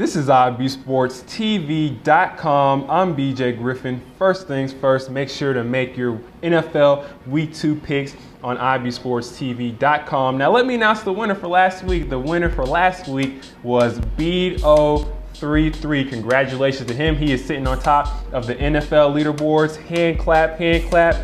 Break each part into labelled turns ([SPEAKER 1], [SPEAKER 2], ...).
[SPEAKER 1] This is IBSportsTV.com. I'm BJ Griffin. First things first, make sure to make your NFL Week 2 picks on IBSportsTV.com. Now let me announce the winner for last week. The winner for last week was BO33. Congratulations to him. He is sitting on top of the NFL leaderboards. Hand clap, hand clap.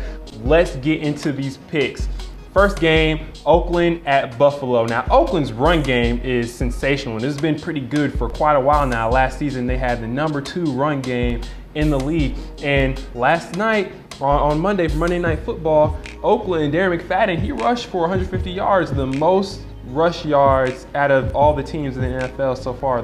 [SPEAKER 1] Let's get into these picks. First game, Oakland at Buffalo. Now, Oakland's run game is sensational, and this has been pretty good for quite a while now. Last season, they had the #2 run game in the league. And last night, on Monday, for Monday Night Football, Oakland, Darren McFadden, he rushed for 150 yards, the most rush yards out of all the teams in the NFL so far,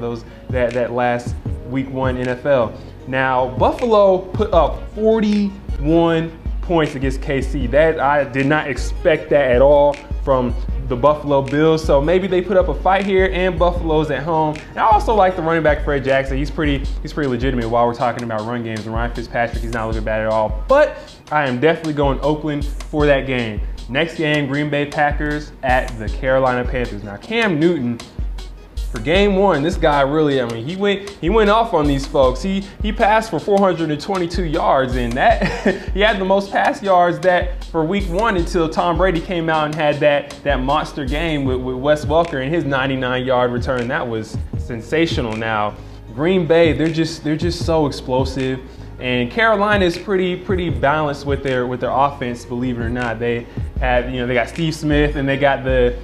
[SPEAKER 1] that last Week 1 NFL. Now, Buffalo put up 41 points against KC. That I did not expect that at all from the Buffalo Bills. So maybe they put up a fight here, and Buffalo's at home. And I also like the running back Fred Jackson. He's pretty legitimate while we're talking about run games. And Ryan Fitzpatrick, he's not looking bad at all. But I am definitely going Oakland for that game. Next game, Green Bay Packers at the Carolina Panthers. Now Cam Newton, for game 1, this guy really, I mean, he went off on these folks. He passed for 422 yards, and that he had the most pass yards that for Week 1 until Tom Brady came out and had that monster game with Wes Welker and his 99-yard return. That was sensational. Now, Green Bay, they're just so explosive, and Carolina is pretty balanced with their offense. Believe it or not, they have, they got Steve Smith and they got the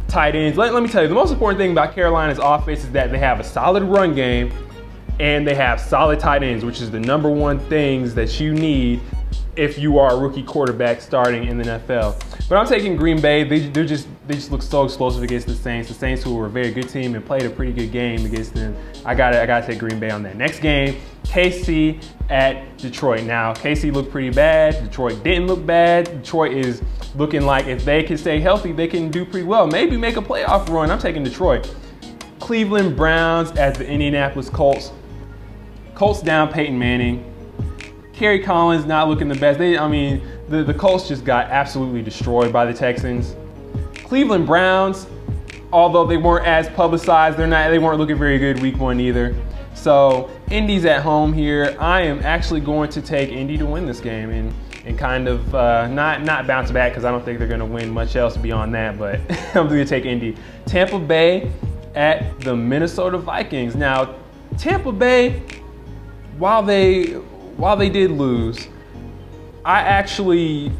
[SPEAKER 1] tight ends. Let me tell you, the most important thing about Carolina's offense is that they have a solid run game and they have solid tight ends, which is the #1 things that you need if you are a rookie quarterback starting in the NFL. But I'm taking Green Bay. They just look so explosive against the Saints who were a very good team and played a pretty good game against them. I gotta take Green Bay on that. Next game, KC at Detroit. Now, KC looked pretty bad. Detroit didn't look bad. Detroit is looking like if they can stay healthy, they can do pretty well. Maybe make a playoff run. I'm taking Detroit. Cleveland Browns at the Indianapolis Colts. Colts down Peyton Manning. Kerry Collins not looking the best. The Colts just got absolutely destroyed by the Texans. Cleveland Browns, although they weren't as publicized, they weren't looking very good Week 1 either. So Indy's at home here. I am actually going to take Indy to win this game and kind of not bounce back, because I don't think they're going to win much else beyond that, but I'm going to take Indy. Tampa Bay at the Minnesota Vikings. Now, Tampa Bay, while they did lose, I actually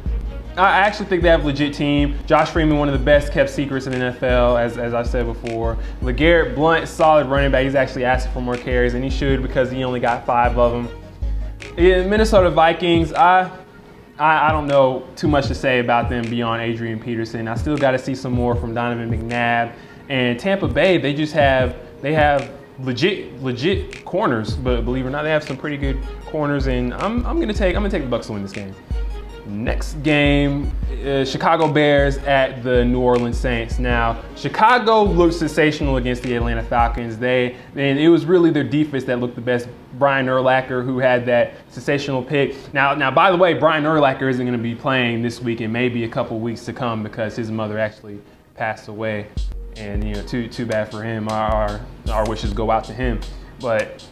[SPEAKER 1] think they have a legit team. Josh Freeman, one of the best kept secrets in the NFL, as I said before. LeGarrette Blount, solid running back. He's actually asking for more carries, and he should, because he only got 5 of them. In Minnesota Vikings, I don't know too much to say about them beyond Adrian Peterson. I still got to see some more from Donovan McNabb. And Tampa Bay, they have legit corners, but believe it or not, they have some pretty good corners. And I'm gonna take the Bucs to win this game. Next game, Chicago Bears at the New Orleans Saints. Now, Chicago looked sensational against the Atlanta Falcons. And it was really their defense that looked the best. Brian Urlacher, who had that sensational pick. Now, by the way, Brian Urlacher isn't going to be playing this week and maybe a couple weeks to come, because his mother actually passed away. And too bad for him. Our wishes go out to him. But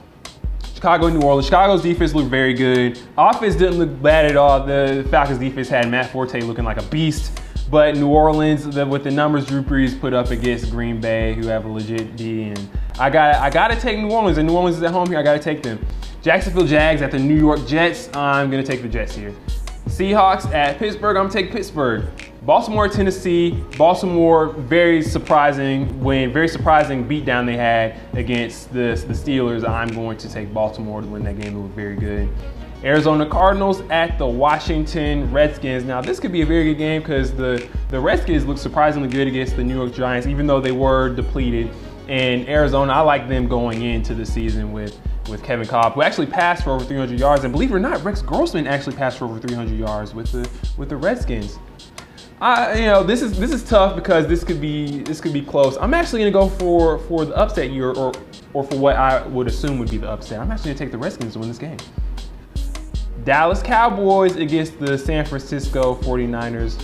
[SPEAKER 1] Chicago, New Orleans. Chicago's defense looked very good. Offense didn't look bad at all. The Falcons defense had Matt Forte looking like a beast. But New Orleans, with the numbers Drew Brees put up against Green Bay, who have a legit D, and I gotta take New Orleans, and New Orleans is at home here. I gotta take them. Jacksonville Jags at the New York Jets. I'm gonna take the Jets here. Seahawks at Pittsburgh. I'm gonna take Pittsburgh. Baltimore, Tennessee. Baltimore, very surprising beatdown they had against the Steelers. I'm going to take Baltimore to win that game. It was very good. Arizona Cardinals at the Washington Redskins. Now, this could be a very good game, because the Redskins look surprisingly good against the New York Giants, even though they were depleted. And Arizona, I like them going into the season with Kevin Kolb, who actually passed for over 300 yards. And believe it or not, Rex Grossman actually passed for over 300 yards with the Redskins. This is tough, because this could be close. I'm actually gonna go for the upset here, or for what I would assume would be the upset. I'm actually gonna take the Redskins to win this game. Dallas Cowboys against the San Francisco 49ers.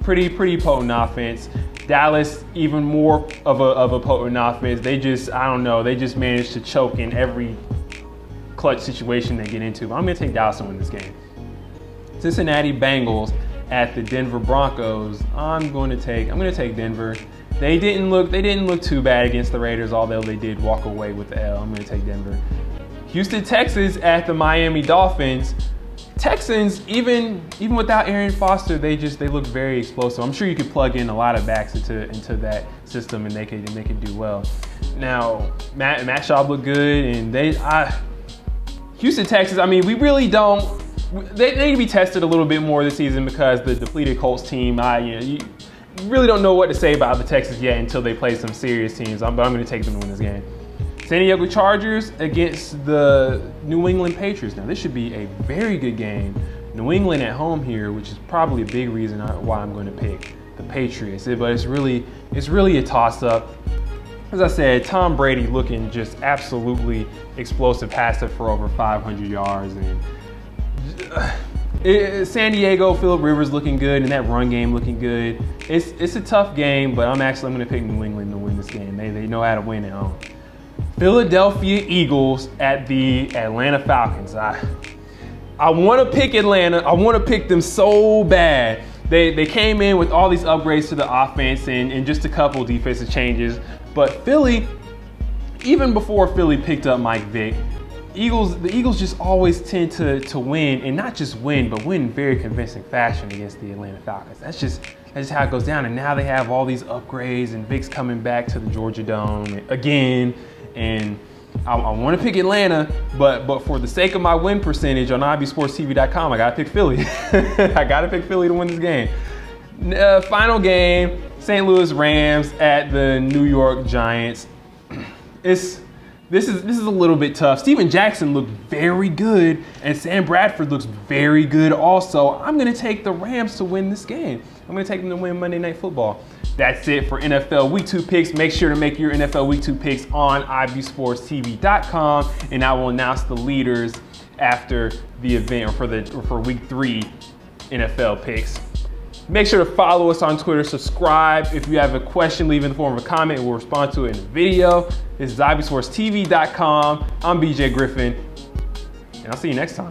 [SPEAKER 1] pretty potent offense. Dallas, even more of a potent offense. They just, I don't know, they just managed to choke in every clutch situation they get into. But I'm gonna take Dallas to win this game. Cincinnati Bengals at the Denver Broncos. I'm gonna take Denver. They didn't look too bad against the Raiders, although they did walk away with the L. I'm gonna take Denver. Houston Texans at the Miami Dolphins. Texans, even without Arian Foster, they look very explosive. I'm sure you could plug in a lot of backs into that system and they could do well. Now, Matt Schaub looked good, and Houston Texans, I mean, we really don't. They need to be tested a little bit more this season because the depleted Colts team. You really don't know what to say about the Texans yet until they play some serious teams. But I'm going to take them to win this game. San Diego Chargers against the New England Patriots. Now, this should be a very good game. New England at home here, which is probably a big reason why I'm going to pick the Patriots. But it's really a toss-up. As I said, Tom Brady looking just absolutely explosive passer for over 500 yards. And San Diego, Phillip Rivers looking good, and that run game looking good. It's a tough game, but I'm going to pick New England to win this game. They know how to win at home. Philadelphia Eagles at the Atlanta Falcons. I want to pick Atlanta. I want to pick them so bad. They came in with all these upgrades to the offense and just a couple defensive changes. But Philly, even before Philly picked up Mike Vick, the Eagles just always tend to win, and not just win, but win in very convincing fashion against the Atlanta Falcons. That's just how it goes down. And now they have all these upgrades, and Vick's coming back to the Georgia Dome again. And I want to pick Atlanta, but for the sake of my win percentage on IBSportsTV.com, I got to pick Philly. I got to pick Philly to win this game. Final game, St. Louis Rams at the New York Giants. This is a little bit tough. Steven Jackson looked very good, and Sam Bradford looks very good also. I'm going to take the Rams to win this game. I'm going to take them to win Monday Night Football. That's it for NFL Week 2 picks. Make sure to make your NFL Week 2 picks on IBSportsTV.com, and I will announce the leaders after the event or for Week 3 NFL picks. Make sure to follow us on Twitter, subscribe. If you have a question, leave in the form of a comment. We'll respond to it in a video. This is IBSportsTV.com. I'm BJ Griffin, and I'll see you next time.